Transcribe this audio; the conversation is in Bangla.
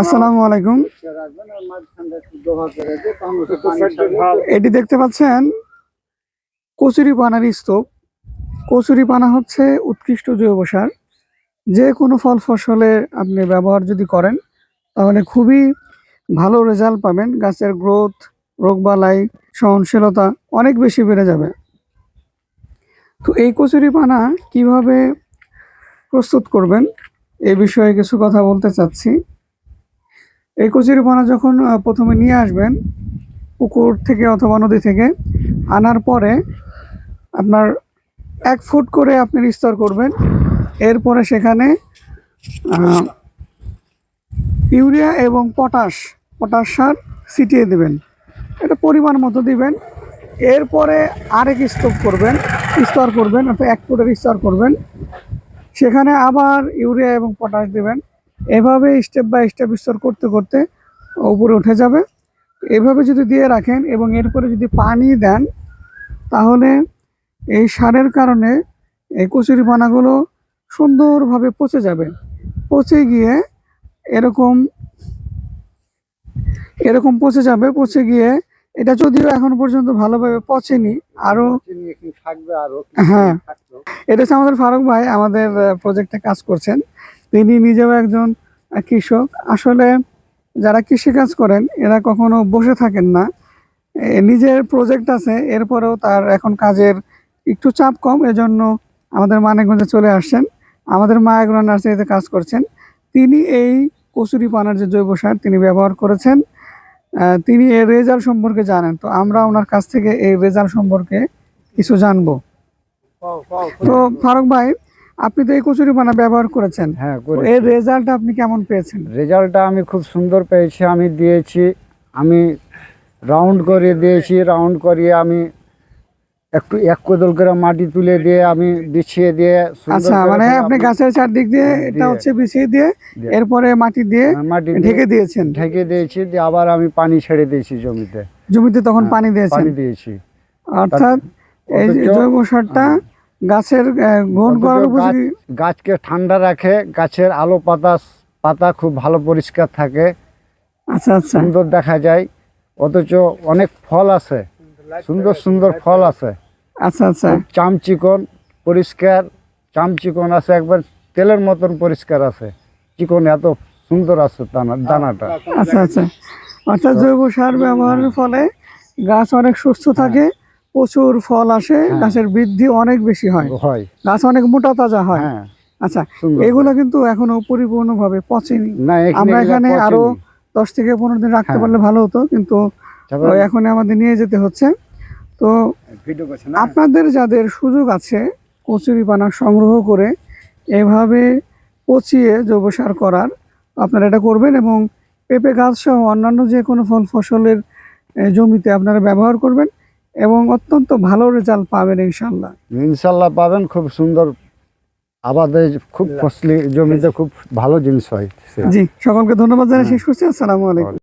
আসসালামু আলাইকুম। এটি দেখতে পাচ্ছেন কচুরিপানার স্তূপ। কচুরিপানা হচ্ছে উৎকৃষ্ট জৈব সার। যে কোনো ফল ফসলে আপনি ব্যবহার যদি করেন তাহলে খুবই ভালো রেজাল্ট পাবেন। গাছের গ্রোথ, রোগবালাই, সহনশীলতা অনেক বেশি বেড়ে যাবে। তো এই কচুরিপানা কিভাবে প্রস্তুত করবেন এ বিষয়ে কিছু কথা বলতে চাচ্ছি। এই কচুরিপানা যখন প্রথমে নিয়ে আসবেন পুকুর থেকে অথবা নদী থেকে, আনার পরে আপনার 1 ফুট করে আপনি স্তর করবেন। এরপরে সেখানে ইউরিয়া এবং পটাশ সার ছিটিয়ে দেবেন। এটা পরিমাণ মতো দিবেন। এরপরে আরেক স্তর করবেন অর্থাৎ 1 ফুটের স্তর করবেন। সেখানে আবার ইউরিয়া এবং পটাশ দেবেন। এভাবে স্টেপ বাই স্টেপ স্তর করতে করতে উপরে উঠে যাবে। এভাবে যদি দিয়ে রাখেন এবং এরপরে যদি পানি দেন তাহলে এই সারের কারণে এই কচুরিপানাগুলো সুন্দরভাবে পচে যাবে। পচে গিয়ে এরকম পচে গিয়ে এটা যদিও এখন পর্যন্ত ভালোভাবে পচেনি, আরো হ্যাঁ, এটা হচ্ছে আমাদের ফারুক ভাই আমাদের প্রজেক্টে কাজ করছেন। তিনি নিজেও একজন কৃষক। আসলে যারা কৃষিকাজ করেন এরা কখনো বসে থাকেন না। নিজের প্রজেক্ট আছে, এরপরেও তার এখন কাজের একটু চাপ কম, এজন্য আমাদের মানিকগঞ্জে চলে আসছেন। আমাদের মায়াগ্রো নার্সারিতে কাজ করছেন। তিনি এই কচুরিপানার যে জৈব সার তিনি ব্যবহার করেছেন, তিনি এর রেজাল্ট সম্পর্কে জানেন। তো আমরা ওনার কাছ থেকে এই রেজাল্ট সম্পর্কে কিছু জানবো। তো ফারুক ভাই, আপনি তো এই কচুরিপানা ব্যবহার করেছেন, হ্যাঁ, এর রেজাল্ট আপনি কেমন পেয়েছেন? রেজাল্টটা আমি খুব সুন্দর পেয়েছি। আমি রাউন্ড করে দিয়েছি। রাউন্ড করিয়ে আমি একটু 1 কোদল করে মাটি তুলে দিয়ে আমি বিছিয়ে দিয়ে আচ্ছা, মানে আপনি গাছের চারদিক দিয়ে এটা হচ্ছে বিছিয়ে দিয়ে এরপরে মাটি দিয়ে ঢেকে দিয়েছি। দিয়ে আবার আমি পানি ছেড়ে দিয়েছি জমিতে তখন পানি দিয়েছি। অর্থাৎ এই জৈব সারটা গাছের গাছকে ঠান্ডা রাখে, গাছের আলো পাতা খুব ভালো পরিষ্কার থাকে। আচ্ছা, সুন্দর দেখা যায়, অথচ অনেক ফল আছে, সুন্দর ফল আছে। আচ্ছা, চামচিকন পরিষ্কার, চামচিকন আছে, একবার তেলের মতন পরিষ্কার আছে, চিকন এত সুন্দর আছে দানাটা। আচ্ছা, অর্থাৎ জৈব সার ব্যবহারের ফলে গাছ অনেক সুস্থ থাকে, প্রচুর ফল আসে, গাছের বৃদ্ধি অনেক বেশি হয়, গাছ অনেক মোটা তাজা হয়। আচ্ছা, এগুলো কিন্তু এখনো পরিপূর্ণভাবে পচেনি। আমরা এখানে আরো 10 থেকে 15 দিন রাখতে পারলে ভালো হতো, কিন্তু এখন আমাদের নিয়ে যেতে হচ্ছে। তো আপনাদের যাদের সুযোগ আছে কচুরিপানা সংগ্রহ করে এভাবে পচিয়ে জৈব সার করার, আপনারা এটা করবেন এবং পেঁপে গাছ সহ অন্যান্য যে কোনো ফল ফসলের জমিতে আপনারা ব্যবহার করবেন এবং অত্যন্ত ভালো রেজাল্ট পাবেন ইনশাল্লাহ পাবেন। খুব সুন্দর আবাদে, খুব ফসলি জমিতে খুব ভালো জিনিস হয়। জি, সকলকে ধন্যবাদ জানাই শেষ করছি। আসসালামু আলাইকুম।